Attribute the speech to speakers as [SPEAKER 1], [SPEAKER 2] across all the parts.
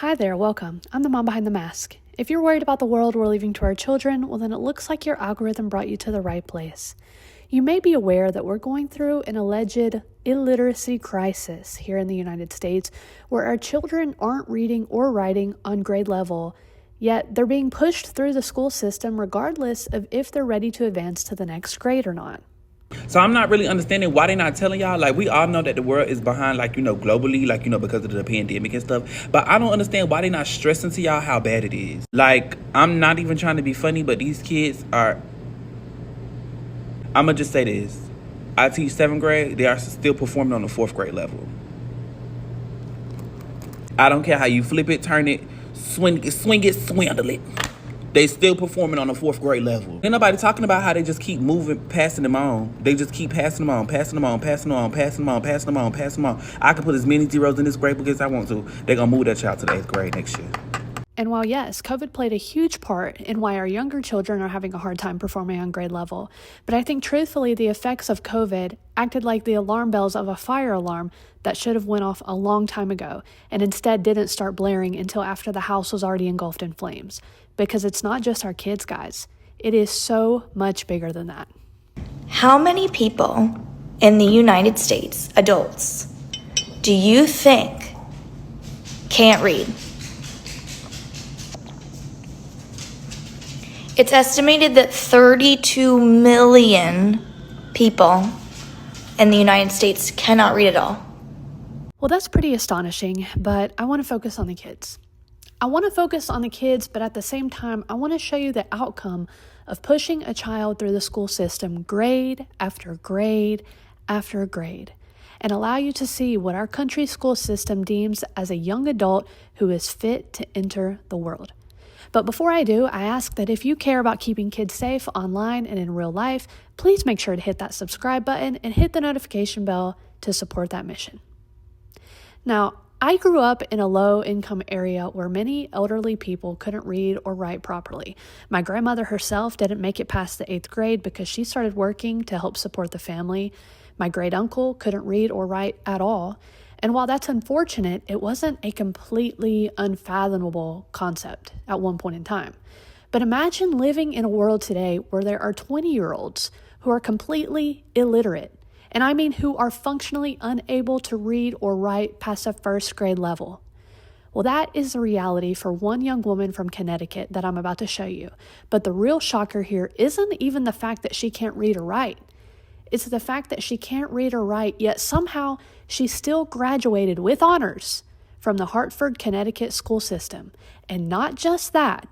[SPEAKER 1] Hi there, welcome. I'm the mom behind the mask. If you're worried about the world we're leaving to our children, well then it looks like your algorithm brought you to the right place. You may be aware that we're going through an alleged illiteracy crisis here in the United States, where our children aren't reading or writing on grade level, yet they're being pushed through the school system regardless of if they're ready to advance to the next grade or not.
[SPEAKER 2] So I'm not really understanding why they're not telling y'all. Like, we all know that the world is behind, globally, because of the pandemic and stuff. But I don't understand why they're not stressing to y'all how bad it is. Like, I'm not even trying to be funny, but these kids are... I'm going to just say this. I teach 7th grade. They are still performing on the 4th grade level. I don't care how you flip it, turn it, swing it, swindle it. They still performing on the 4th grade level. Ain't nobody talking about how they just keep moving, passing them on. They just keep passing them on. I can put as many zeros in this grade book as I want to. They're going to move that child to the 8th grade next year.
[SPEAKER 1] And while yes, COVID played a huge part in why our younger children are having a hard time performing on grade level, but I think truthfully the effects of COVID acted like the alarm bells of a fire alarm that should have went off a long time ago and instead didn't start blaring until after the house was already engulfed in flames. Because it's not just our kids, guys. It is so much bigger than that.
[SPEAKER 3] How many people in the United States, adults, do you think can't read? It's estimated that 32 million people in the United States cannot read at all.
[SPEAKER 1] Well, that's pretty astonishing, but I want to focus on the kids. I want to focus on the kids, but at the same time, I want to show you the outcome of pushing a child through the school system grade after grade after grade, and allow you to see what our country's school system deems as a young adult who is fit to enter the world. But before I do, I ask that if you care about keeping kids safe online and in real life, please make sure to hit that subscribe button and hit the notification bell to support that mission. Now, I grew up in a low-income area where many elderly people couldn't read or write properly. My grandmother herself didn't make it past the 8th grade because she started working to help support the family. My great-uncle couldn't read or write at all. And while that's unfortunate, it wasn't a completely unfathomable concept at one point in time. But imagine living in a world today where there are 20-year-olds who are completely illiterate. And I mean who are functionally unable to read or write past a 1st grade level. Well, that is the reality for one young woman from Connecticut that I'm about to show you. But the real shocker here isn't even the fact that she can't read or write. It's the fact that she can't read or write, yet somehow she still graduated with honors from the Hartford, Connecticut school system. And not just that,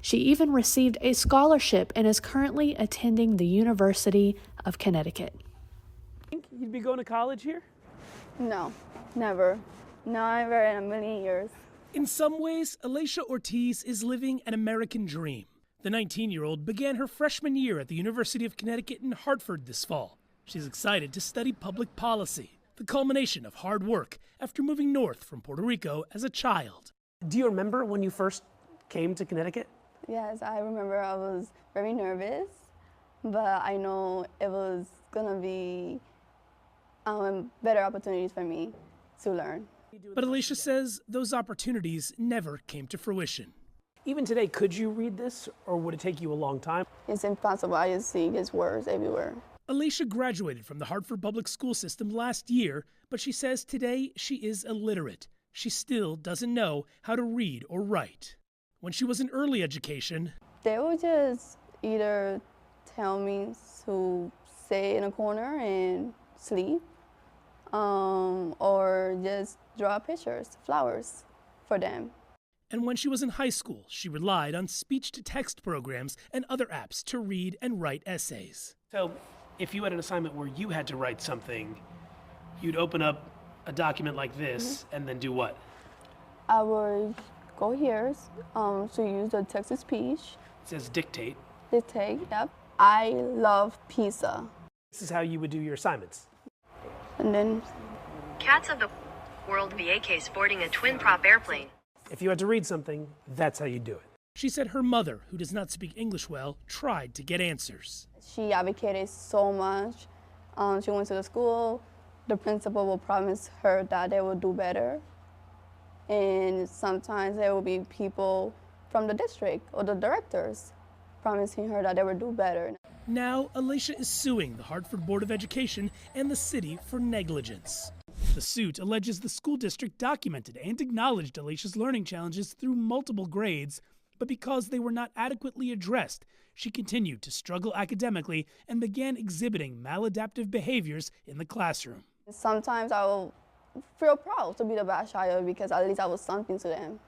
[SPEAKER 1] she even received a scholarship and is currently attending the University of Connecticut.
[SPEAKER 4] Think you'd be going to college here?
[SPEAKER 5] No, never. Never in a million years.
[SPEAKER 4] In some ways, Aleysha Ortiz is living an American dream. The 19-year-old began her freshman year at the University of Connecticut in Hartford this fall. She's excited to study public policy, the culmination of hard work after moving north from Puerto Rico as a child. Do you remember when you first came to Connecticut?
[SPEAKER 5] Yes, I remember I was very nervous, but I know it was gonna be better opportunities for me to learn.
[SPEAKER 4] But Aleysha says those opportunities never came to fruition. Even today, could you read this, or would it take you a long time?
[SPEAKER 5] It's impossible. I just see his words everywhere.
[SPEAKER 4] Aleysha graduated from the Hartford public school system last year, but she says today she is illiterate. She still doesn't know how to read or write. When she was in early education,
[SPEAKER 5] They would just either tell me to stay in a corner and sleep, or just draw pictures, flowers for them.
[SPEAKER 4] and when she was in high school, she relied on speech-to-text programs and other apps to read and write essays. So, if you had an assignment where you had to write something, you'd open up a document like this and then do what?
[SPEAKER 5] I would go here to use the text-to-speech.
[SPEAKER 4] It says dictate.
[SPEAKER 5] Dictate, yep. I love pizza.
[SPEAKER 4] This is how you would do your assignments.
[SPEAKER 5] And then
[SPEAKER 6] Cats of the World VA sporting a twin-prop airplane.
[SPEAKER 4] If you had to read something, that's how you do it. She said her mother, who does not speak English well, tried to get answers.
[SPEAKER 5] she advocated so much. She went to the school. The principal will promise her that they will do better. And sometimes there will be people from the district or the directors promising her that they would do better.
[SPEAKER 4] Now, Aleysha is suing the Hartford Board of Education and the city for negligence. The suit alleges the school district documented and acknowledged Aleysha's learning challenges through multiple grades, but because they were not adequately addressed, she continued to struggle academically and began exhibiting maladaptive behaviors in the classroom.
[SPEAKER 5] Sometimes I will feel proud to be the bad child because at least I was something to them,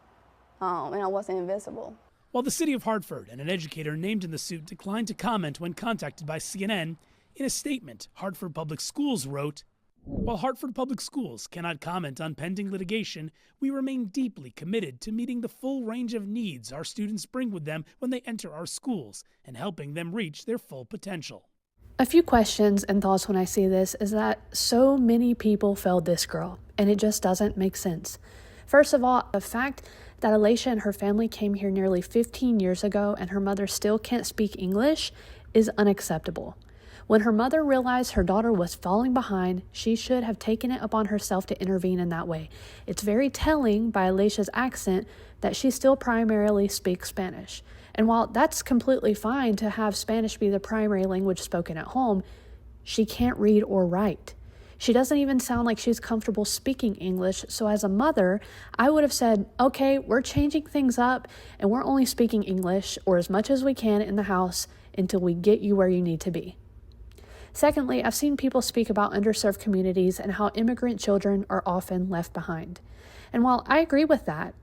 [SPEAKER 5] and I wasn't invisible.
[SPEAKER 4] While the city of Hartford and an educator named in the suit declined to comment when contacted by CNN, in a statement, Hartford Public Schools wrote, "While Hartford Public Schools cannot comment on pending litigation, we remain deeply committed to meeting the full range of needs our students bring with them when they enter our schools and helping them reach their full potential."
[SPEAKER 1] A few questions and thoughts when I see this is that so many people failed this girl, and it just doesn't make sense. First of all, the fact that Aleysha and her family came here nearly 15 years ago and her mother still can't speak English is unacceptable. When her mother realized her daughter was falling behind, she should have taken it upon herself to intervene in that way. It's very telling by Aleysha's accent that she still primarily speaks Spanish. And while that's completely fine to have Spanish be the primary language spoken at home, she can't read or write. She doesn't even sound like she's comfortable speaking English, so as a mother, I would have said, okay, we're changing things up and we're only speaking English or as much as we can in the house until we get you where you need to be. Secondly, I've seen people speak about underserved communities and how immigrant children are often left behind. And while I agree with that,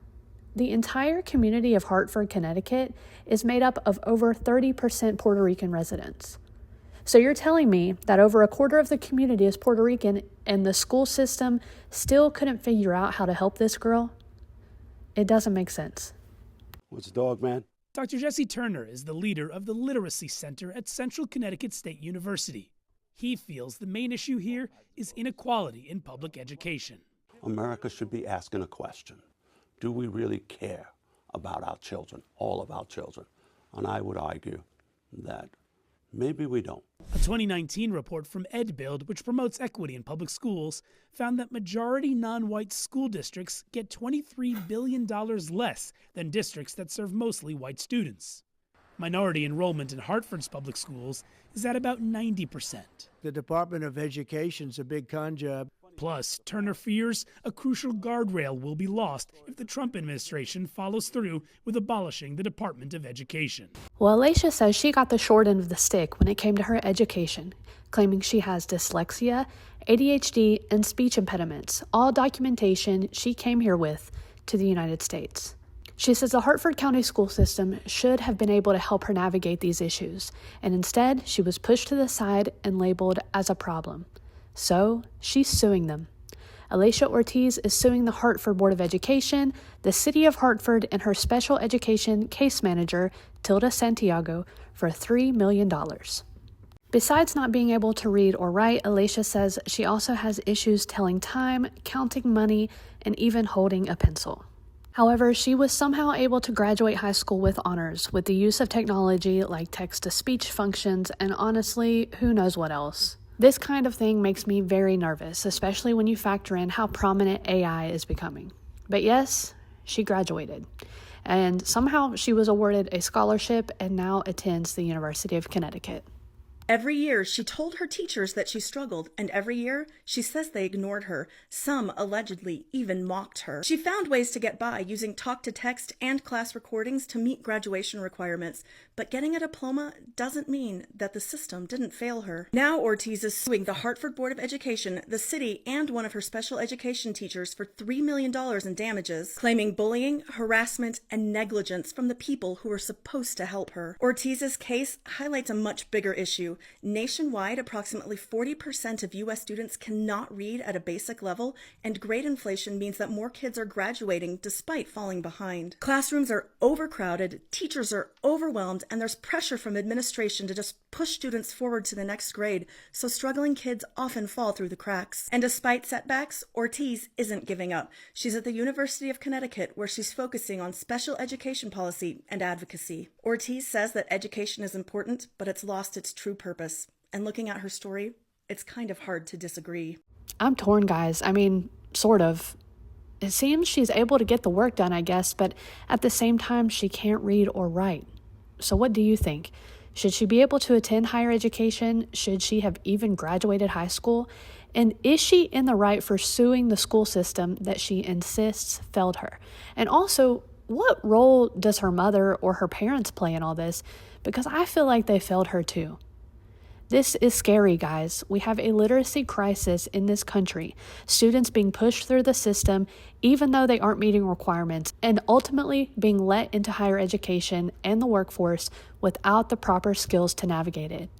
[SPEAKER 1] the entire community of Hartford, Connecticut is made up of over 30% Puerto Rican residents. So you're telling me that over a quarter of the community is Puerto Rican and the school system still couldn't figure out how to help this girl? It doesn't make sense.
[SPEAKER 7] What's the dog, man?
[SPEAKER 4] Dr. Jesse Turner is the leader of the Literacy Center at Central Connecticut State University. He feels the main issue here is inequality in public education.
[SPEAKER 7] America should be asking a question. Do we really care about our children, all of our children? And I would argue that maybe we don't.
[SPEAKER 4] A 2019 report from EdBuild, which promotes equity in public schools, found that majority non-white school districts get $23 billion less than districts that serve mostly white students. Minority enrollment in Hartford's public schools is at about 90%.
[SPEAKER 8] The Department of Education's a big con job.
[SPEAKER 4] Plus, Turner fears a crucial guardrail will be lost if the Trump administration follows through with abolishing the Department of Education.
[SPEAKER 1] Well, Aleysha says she got the short end of the stick when it came to her education, claiming she has dyslexia, ADHD, and speech impediments, all documentation she came here with to the United States. She says the Hartford County school system should have been able to help her navigate these issues, and instead she was pushed to the side and labeled as a problem. So she's suing them. Aleysha Ortiz is suing the Hartford Board of Education, the City of Hartford, and her special education case manager, Tilda Santiago, for $3 million. Besides not being able to read or write, Aleysha says she also has issues telling time, counting money, and even holding a pencil. However, she was somehow able to graduate high school with honors with the use of technology like text-to-speech functions and honestly, who knows what else. This kind of thing makes me very nervous, especially when you factor in how prominent AI is becoming. But yes, she graduated. And somehow she was awarded a scholarship and now attends the University of Connecticut.
[SPEAKER 9] Every year, she told her teachers that she struggled, and every year, she says they ignored her. Some allegedly even mocked her. She found ways to get by using talk-to-text and class recordings to meet graduation requirements, but getting a diploma doesn't mean that the system didn't fail her. Now Ortiz is suing the Hartford Board of Education, the city, and one of her special education teachers for $3 million in damages, claiming bullying, harassment, and negligence from the people who were supposed to help her. Ortiz's case highlights a much bigger issue. Nationwide, approximately 40% of U.S. students cannot read at a basic level, and grade inflation means that more kids are graduating despite falling behind. Classrooms are overcrowded, teachers are overwhelmed, and there's pressure from administration to just push students forward to the next grade, so struggling kids often fall through the cracks. And despite setbacks, Ortiz isn't giving up. She's at the University of Connecticut, where she's focusing on special education policy and advocacy. Ortiz says that education is important, but it's lost its true purpose. And looking at her story, it's kind of hard to disagree.
[SPEAKER 1] I'm torn, guys. I mean, sort of. It seems she's able to get the work done, I guess, but at the same time, she can't read or write. So what do you think? Should she be able to attend higher education? Should she have even graduated high school? And is she in the right for suing the school system that she insists failed her? And also, what role does her mother or her parents play in all this? Because I feel like they failed her too. This is scary, guys. We have a literacy crisis in this country. Students being pushed through the system even though they aren't meeting requirements, and ultimately being let into higher education and the workforce without the proper skills to navigate it.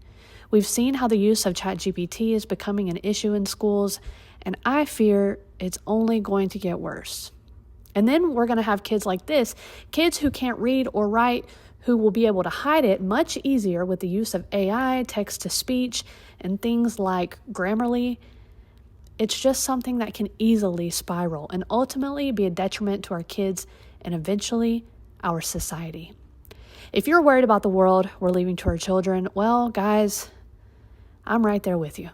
[SPEAKER 1] We've seen how the use of ChatGPT is becoming an issue in schools, and I fear it's only going to get worse. And then we're going to have kids like this, kids who can't read or write, who will be able to hide it much easier with the use of AI, text-to-speech, and things like Grammarly. It's just something that can easily spiral and ultimately be a detriment to our kids and eventually our society. If you're worried about the world we're leaving to our children, well, guys, I'm right there with you.